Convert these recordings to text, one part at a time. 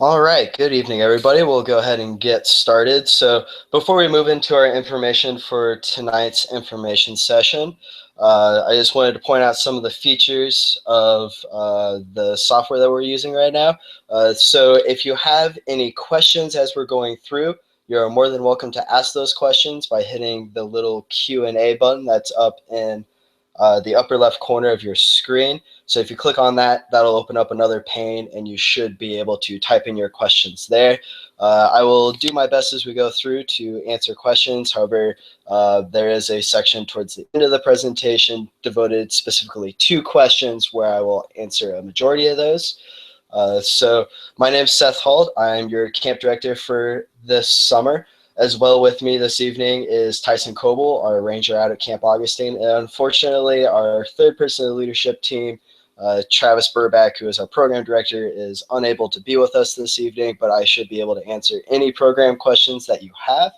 All right, good evening, everybody. We'll go ahead and get started. So before we move into our information for tonight's information session, I just wanted to point out some of the features of the software that we're using right now. So if you have any questions as we're going through, you're more than welcome to ask those questions by hitting the little Q&A button that's up in the upper left corner of your screen. So if you click on that, that'll open up another pane and you should be able to type in your questions there. I will do my best as we go through to answer questions. However, there is a section towards the end of the presentation devoted specifically to questions where I will answer a majority of those. So my name is Seth Hald. I'm your camp director for this summer. As well with me this evening is Tyson Coble, our ranger out at Camp Augustine. And unfortunately, our third person of the leadership team, Travis Burback, who is our program director, is unable to be with us this evening, but I should be able to answer any program questions that you have.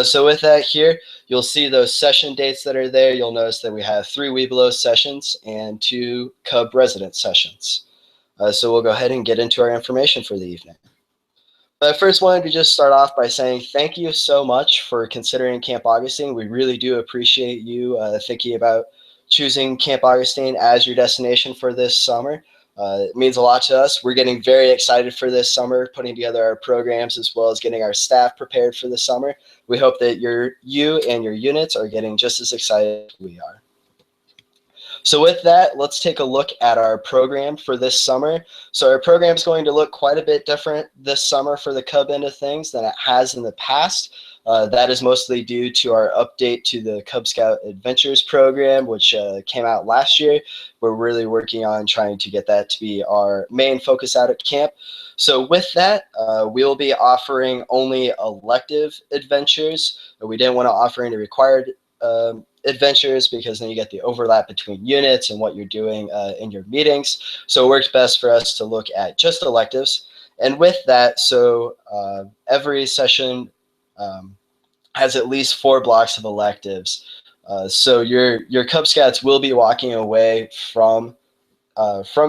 So with that here, you'll see those session dates that are there. You'll notice that we have 3 Webelos sessions and 2 Cub Resident sessions. So we'll go ahead and get into our information for the evening. I first wanted to just start off by saying thank you so much for considering Camp Augustine. We really do appreciate you thinking about choosing Camp Augustine as your destination for this summer. It means a lot to us. We're getting very excited for this summer, putting together our programs as well as getting our staff prepared for the summer. We hope that you and your units are getting just as excited as we are. So with that, let's take a look at our program for this summer. So our program is going to look quite a bit different this summer for the Cub end of things than it has in the past. That is mostly due to our update to the Cub Scout Adventures program, which came out last year. We're really working on trying to get that to be our main focus out at camp. So with that, we'll be offering only elective adventures. We didn't want to offer any required adventures because then you get the overlap between units and what you're doing in your meetings. So it works best for us to look at just electives. And with that, so every session has at least 4 blocks of electives. So your Cub Scouts will be walking away from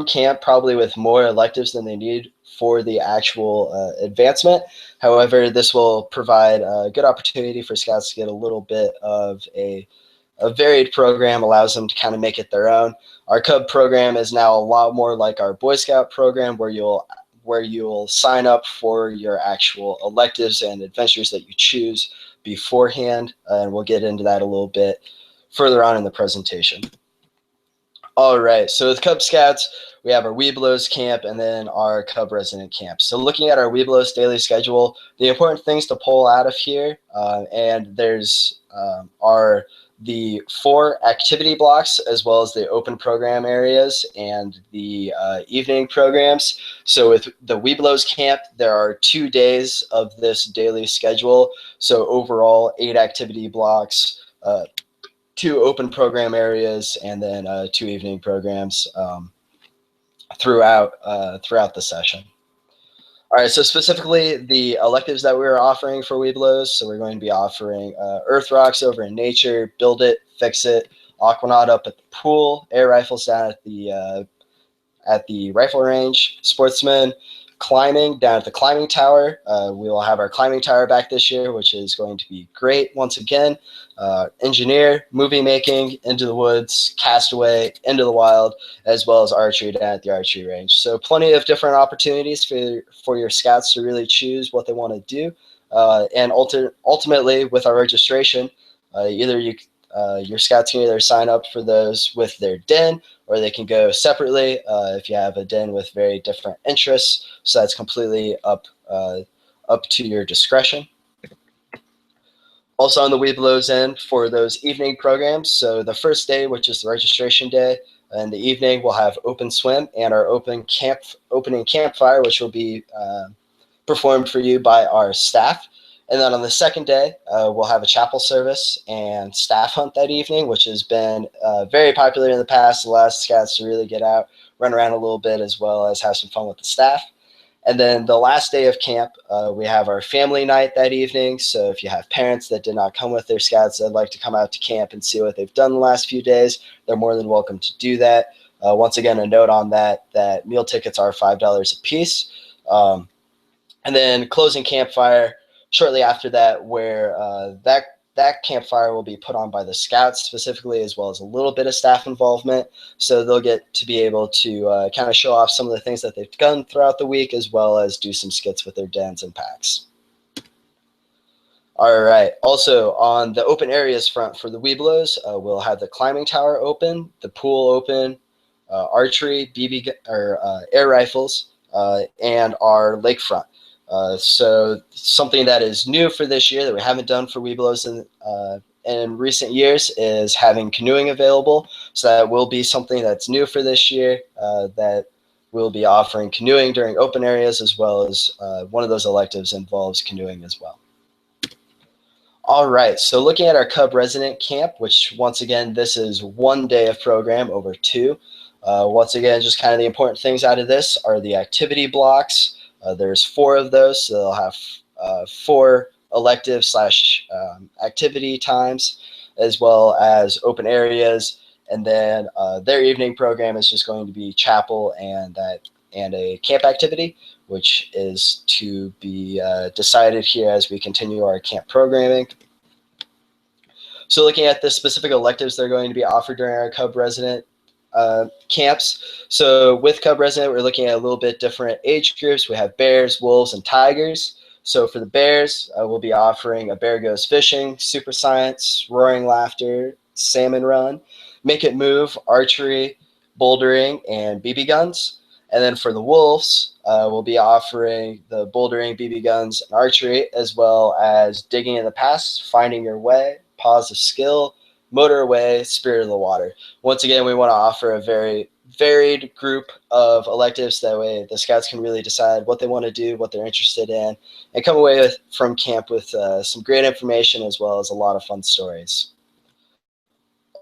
camp probably with more electives than they need for the actual advancement. However, this will provide a good opportunity for Scouts to get a little bit of a varied program, allows them to kind of make it their own. Our Cub program is now a lot more like our Boy Scout program where you'll sign up for your actual electives and adventures that you choose beforehand, and we'll get into that a little bit further on in the presentation. All right, so with Cub Scouts, we have our Webelos camp and then our Cub Resident camp. So looking at our Webelos daily schedule, the important things to pull out of here, and there's are the 4 activity blocks as well as the open program areas and the evening programs. So with the Webelos camp, there are 2 days of this daily schedule. So overall, 8 activity blocks, 2 open program areas, and then 2 evening programs throughout the session. All right, so specifically the electives that we're offering for Webelos, so we're going to be offering Earth Rocks over in nature, Build It, Fix It, Aquanaut up at the pool, air rifles down at the rifle range, Sportsman, climbing down at the climbing tower. We will have our climbing tower back this year, which is going to be great once again. Engineer, movie making, Into the Woods, Castaway, Into the Wild, as well as archery down at the archery range. So plenty of different opportunities for your Scouts to really choose what they want to do. And ultimately, with our registration, your Scouts can either sign up for those with their den, or they can go separately if you have a den with very different interests. So that's completely up to your discretion. Also on the Webelos end for those evening programs, so the first day, which is the registration day, and the evening we'll have open swim and our opening campfire, which will be performed for you by our staff. And then on the second day, we'll have a chapel service and staff hunt that evening, which has been very popular in the past. It allows Scouts to really get out, run around a little bit, as well as have some fun with the staff. And then the last day of camp, we have our family night that evening. So if you have parents that did not come with their Scouts that'd like to come out to camp and see what they've done the last few days, they're more than welcome to do that. Once again, a note on that meal tickets are $5 a piece. And then closing campfire shortly after that, where that campfire will be put on by the scouts specifically, as well as a little bit of staff involvement. So they'll get to be able to kind of show off some of the things that they've done throughout the week, as well as do some skits with their dens and packs. All right. Also, on the open areas front for the Webelos, we'll have the climbing tower open, the pool open, archery, BB or air rifles, and our lakefront. So something that is new for this year that we haven't done for Webelos in recent years is having canoeing available. So that will be something that's new for this year, that we'll be offering canoeing during open areas, as well as one of those electives involves canoeing as well. All right, so looking at our Cub Resident camp, which once again, this is 1 day of program over 2. Once again, just kind of the important things out of this are the activity blocks. There's 4 of those, so they'll have 4 elective / activity times, as well as open areas. And then their evening program is just going to be chapel and a camp activity, which is to be decided here as we continue our camp programming. So looking at the specific electives that are going to be offered during our Cub Resident camps. So with Cub Resident, we're looking at a little bit different age groups. We have bears, wolves, and tigers. So for the bears, we'll be offering a bear goes fishing, super science, roaring laughter, salmon run, make it move, archery, bouldering, and BB guns. And then for the wolves, we'll be offering the bouldering, BB guns, and archery, as well as digging in the past, finding your way, pause of skill, motor away, spirit of the water. Once again, we want to offer a very varied group of electives. That way the scouts can really decide what they want to do, what they're interested in, and come away from camp with some great information, as well as a lot of fun stories.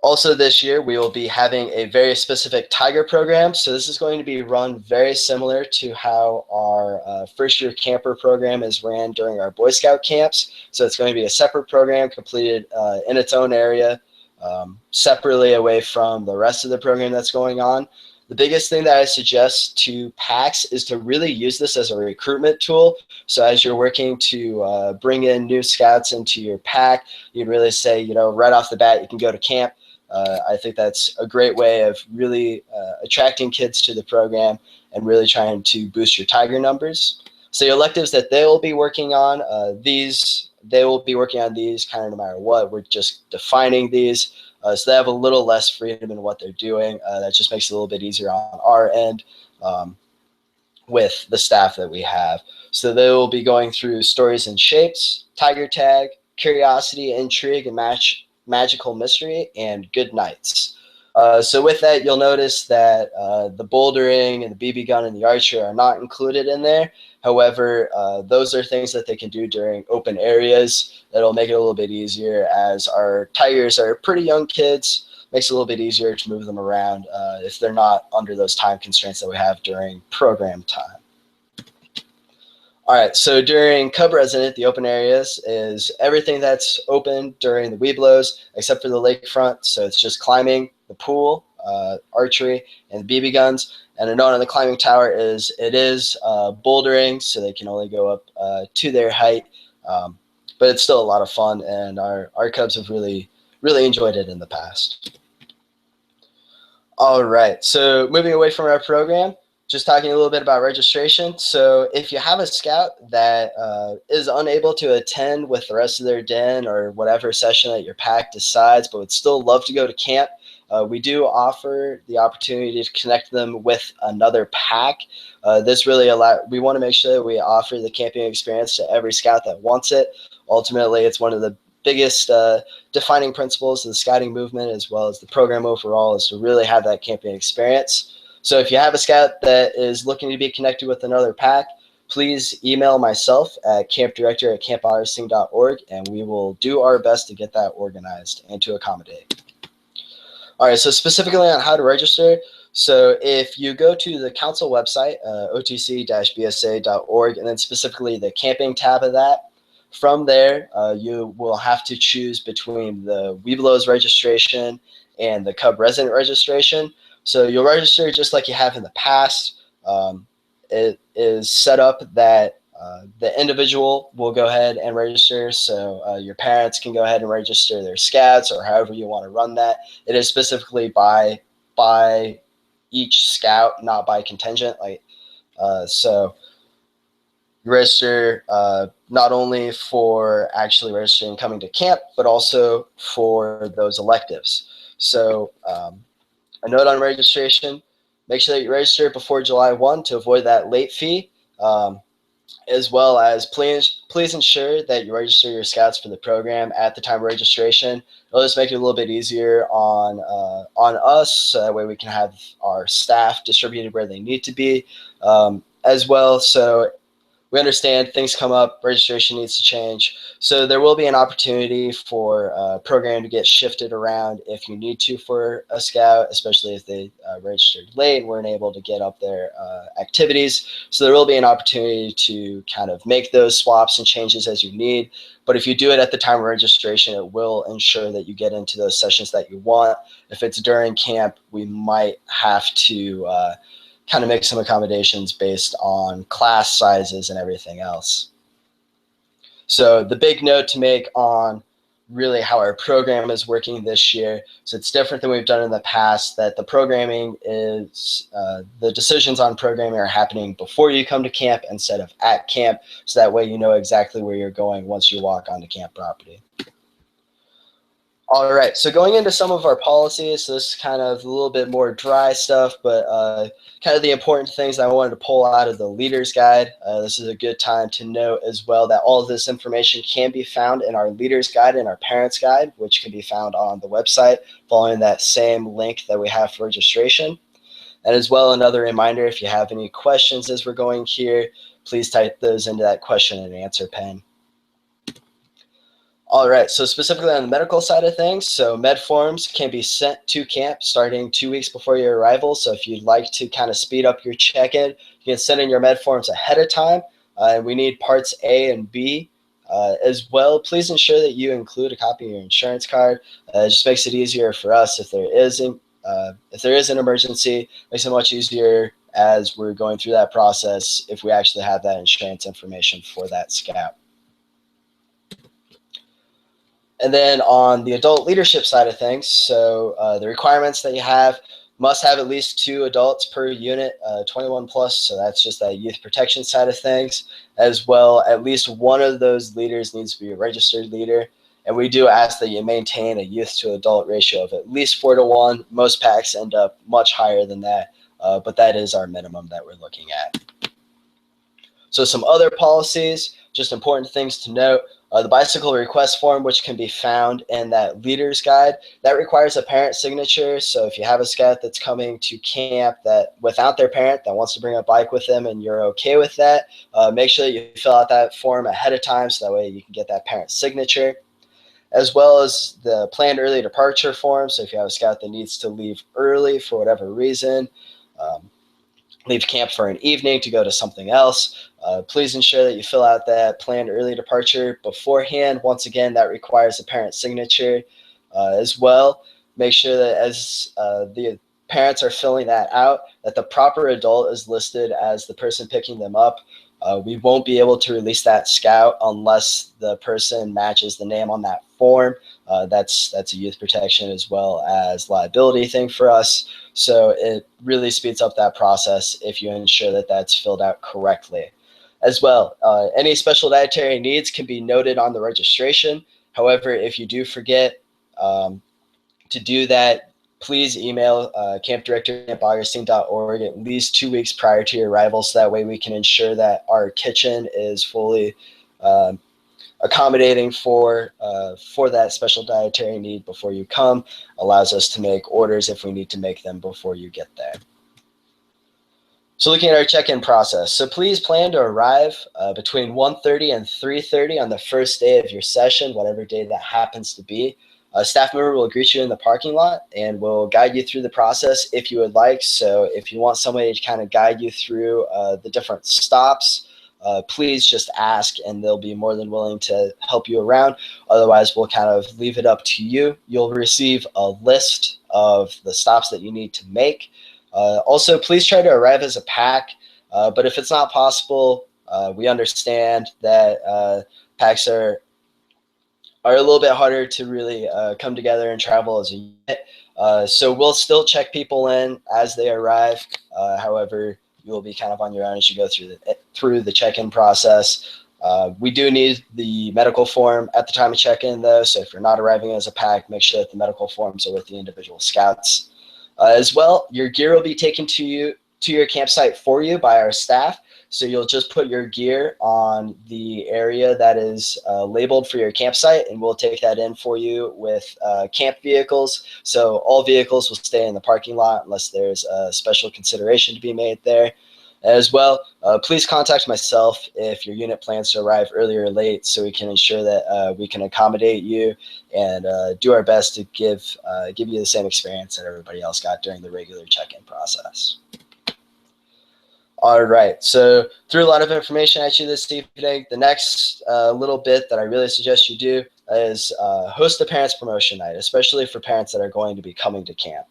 Also this year, we will be having a very specific tiger program. So this is going to be run very similar to how our first year camper program is ran during our Boy Scout camps. So it's going to be a separate program completed in its own area, separately away from the rest of the program that's going on. The biggest thing that I suggest to PACs is to really use this as a recruitment tool. So as you're working to bring in new scouts into your PAC, you'd really say, right off the bat, you can go to camp. I think that's a great way of really attracting kids to the program and really trying to boost your tiger numbers. So the electives that they will be working on, they will be working on these kind of no matter what. We're just defining these. So they have a little less freedom in what they're doing. That just makes it a little bit easier on our end with the staff that we have. So they will be going through stories and shapes, tiger tag, curiosity, intrigue, and magical mystery, and good nights. So with that, you'll notice that the bouldering and the BB gun and the archer are not included in there. However, those are things that they can do during open areas. That'll make it a little bit easier, as our tigers are pretty young kids. Makes it a little bit easier to move them around if they're not under those time constraints that we have during program time. All right, so during Cub Resident, the open areas is everything that's open during the Webelos, except for the lakefront. So it's just climbing, the pool, archery, and the BB guns. And a note on the climbing tower is it is bouldering, so they can only go up to their height. But it's still a lot of fun, and our Cubs have really enjoyed it in the past. All right, so moving away from our program, just talking a little bit about registration. So if you have a scout that is unable to attend with the rest of their den or whatever session that your PAC decides, but would still love to go to camp, we do offer the opportunity to connect them with another PAC. This really we want to make sure that we offer the camping experience to every scout that wants it. Ultimately, it's one of the biggest defining principles of the scouting movement, as well as the program overall, is to really have that camping experience. So if you have a scout that is looking to be connected with another PAC, please email myself at campdirector@campaugustine.org, and we will do our best to get that organized and to accommodate. All right, so specifically on how to register. So if you go to the council website, otc-bsa.org, and then specifically the camping tab of that, from there, you will have to choose between the Webelos registration and the Cub Resident registration. So you'll register just like you have in the past. It is set up that The individual will go ahead and register, so your parents can go ahead and register their scouts or however you want to run that. It is specifically by each scout, not by contingent. So you register not only for actually registering and coming to camp, but also for those electives. So a note on registration: make sure that you register before July 1 to avoid that late fee. As well as please ensure that you register your scouts for the program at the time of registration. It'll just make it a little bit easier on us, so that way we can have our staff distributed where they need to be as well. So we understand things come up, registration needs to change. So there will be an opportunity for program to get shifted around if you need to for a scout, especially if they registered late and weren't able to get up their activities. So there will be an opportunity to kind of make those swaps and changes as you need. But if you do it at the time of registration, it will ensure that you get into those sessions that you want. If it's during camp, we might have to kind of make some accommodations based on class sizes and everything else. So the big note to make on really how our program is working this year, so it's different than we've done in the past, that the programming is, the decisions on programming are happening before you come to camp instead of at camp, so that way you know exactly where you're going once you walk onto camp property. All right, so going into some of our policies, so this is kind of a little bit more dry stuff, but kind of the important things I wanted to pull out of the leader's guide. This is a good time to note as well that all of this information can be found in our leader's guide and our parents guide, which can be found on the website following that same link that we have for registration. And as well, another reminder, if you have any questions as we're going here, please type those into that question and answer pane. All right, so specifically on the medical side of things, so med forms can be sent to camp starting 2 weeks before your arrival. So if you'd like to kind of speed up your check-in, you can send in your med forms ahead of time. And we need parts A and B as well. Please ensure that you include a copy of your insurance card. It just makes it easier for us if there is an emergency. It makes it much easier as we're going through that process if we actually have that insurance information for that scout. And then on the adult leadership side of things, so the requirements that you have: must have at least 2 adults per unit, 21 plus, so that's just that youth protection side of things. As well, at least one of those leaders needs to be a registered leader. And we do ask that you maintain a youth to adult ratio of at least 4 to 1. Most packs end up much higher than that, but that is our minimum that we're looking at. So some other policies, just important things to note. The bicycle request form, which can be found in that leader's guide, that requires a parent signature. So if you have a scout that's coming to camp that without their parent that wants to bring a bike with them and you're okay with that, make sure that you fill out that form ahead of time so that way you can get that parent signature. As well as the planned early departure form. So if you have a scout that needs to leave early for whatever reason, leave camp for an evening to go to something else, please ensure that you fill out that planned early departure beforehand. Once again, that requires a parent signature as well. Make sure that as the parents are filling that out, that the proper adult is listed as the person picking them up. We won't be able to release that scout unless the person matches the name on that form. That's a youth protection as well as liability thing for us. So it really speeds up that process if you ensure that that's filled out correctly. As well, any special dietary needs can be noted on the registration. However, if you do forget to do that, please email campdirector@campaugustine.org at least 2 weeks prior to your arrival, so that way we can ensure that our kitchen is fully accommodating for that special dietary need before you come. Allows us to make orders if we need to make them before you get there. So looking at our check-in process, so please plan to arrive between 1:30 and 3:30 on the first day of your session, whatever day that happens to be. A staff member will greet you in the parking lot and will guide you through the process if you would like. So if you want somebody to kind of guide you through the different stops, please just ask and they'll be more than willing to help you around. Otherwise, we'll kind of leave it up to you. You'll receive a list of the stops that you need to make. Also, please try to arrive as a pack, but if it's not possible, We understand that packs are a little bit harder to really come together and travel as a unit. So we'll still check people in as they arrive. However, you will be kind of on your own as you go through the check-in process. We do need the medical form at the time of check-in, though. So if you're not arriving as a pack, make sure that the medical forms are with the individual scouts. As well, your gear will be taken to your campsite for you by our staff. So you'll just put your gear on the area that is labeled for your campsite, and we'll take that in for you with camp vehicles. So all vehicles will stay in the parking lot unless there's a special consideration to be made there. As well, please contact myself if your unit plans to arrive early or late so we can ensure that we can accommodate you and do our best to give you the same experience that everybody else got during the regular check-in process. All right, so threw a lot of information at you this evening. The next little bit that I really suggest you do is host a parents promotion night, especially for parents that are going to be coming to camp.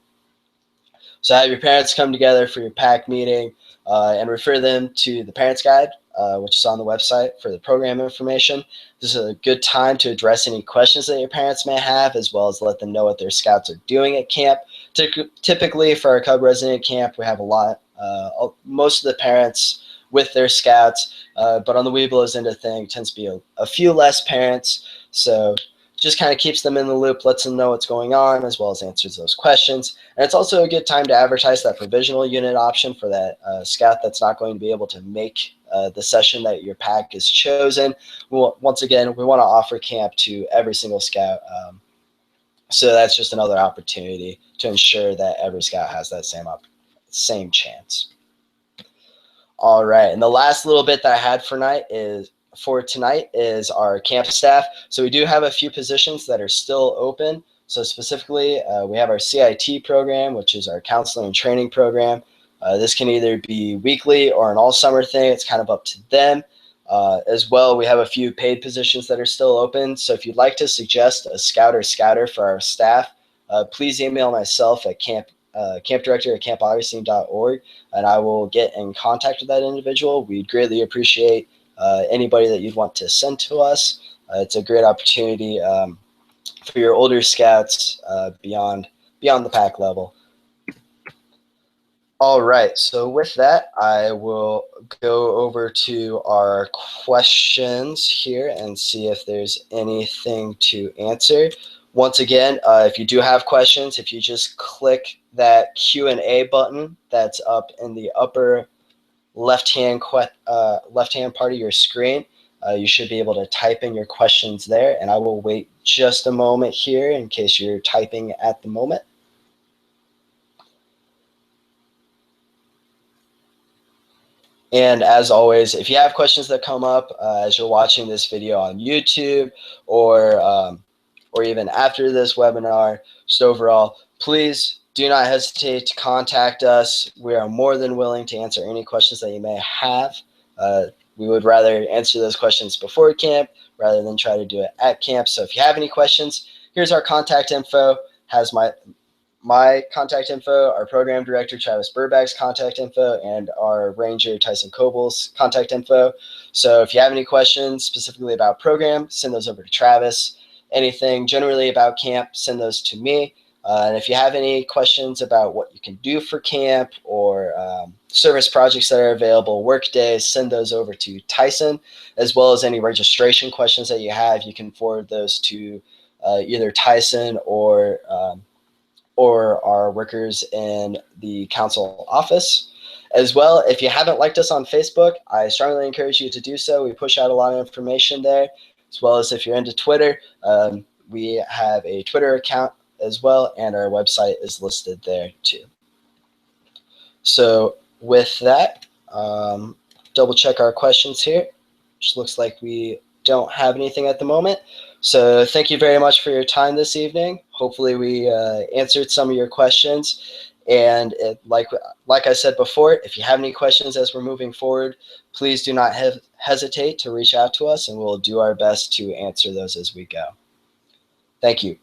So have your parents come together for your pack meeting and refer them to the parents guide, which is on the website for the program information. This is a good time to address any questions that your parents may have, as well as let them know what their scouts are doing at camp. Typically for our Cub Resident camp, we have most of the parents with their scouts, but on the Webelos end of thing tends to be a few less parents. So just kind of keeps them in the loop, lets them know what's going on, as well as answers those questions. And it's also a good time to advertise that provisional unit option for that scout that's not going to be able to make the session that your pack is chosen. Once again, we want to offer camp to every single scout. So that's just another opportunity to ensure that every scout has that same chance. All right, and the last little bit that I had for tonight is our camp staff. So we do have a few positions that are still open. So specifically, we have our CIT program, which is our counseling and training program. This can either be weekly or an all summer thing. It's kind of up to them. As well, we have a few paid positions that are still open. So if you'd like to suggest a scout or scouter for our staff, please email myself at campdirector@campaugustine.org, and I will get in contact with that individual. We'd greatly appreciate anybody that you'd want to send to us. It's a great opportunity for your older scouts beyond the pack level. All right, so with that, I will go over to our questions here and see if there's anything to answer. Once again, if you do have questions, if you just click that Q&A button that's up in the upper left-hand part of your screen, you should be able to type in your questions there, and I will wait just a moment here in case you're typing at the moment. And as always, if you have questions that come up as you're watching this video on YouTube or even after this webinar, just overall, please do not hesitate to contact us. We are more than willing to answer any questions that you may have. We would rather answer those questions before camp rather than try to do it at camp. So if you have any questions, here's our contact info. Has my contact info, our program director Travis Burbag's contact info, and our ranger Tyson Cobal's contact info. So if you have any questions specifically about program, send those over to Travis. Anything generally about camp, send those to me. And if you have any questions about what you can do for camp or service projects that are available, work days, send those over to Tyson, as well as any registration questions that you have. You can forward those to either Tyson or our workers in the council office. As well, if you haven't liked us on Facebook, I strongly encourage you to do so. We push out a lot of information there, as well as if you're into Twitter, we have a Twitter account as well, and our website is listed there too. So with that, double check our questions here. Just looks like we don't have anything at the moment. So thank you very much for your time this evening. Hopefully we answered some of your questions. And like I said before, if you have any questions as we're moving forward, please do not hesitate to reach out to us, and we'll do our best to answer those as we go. Thank you.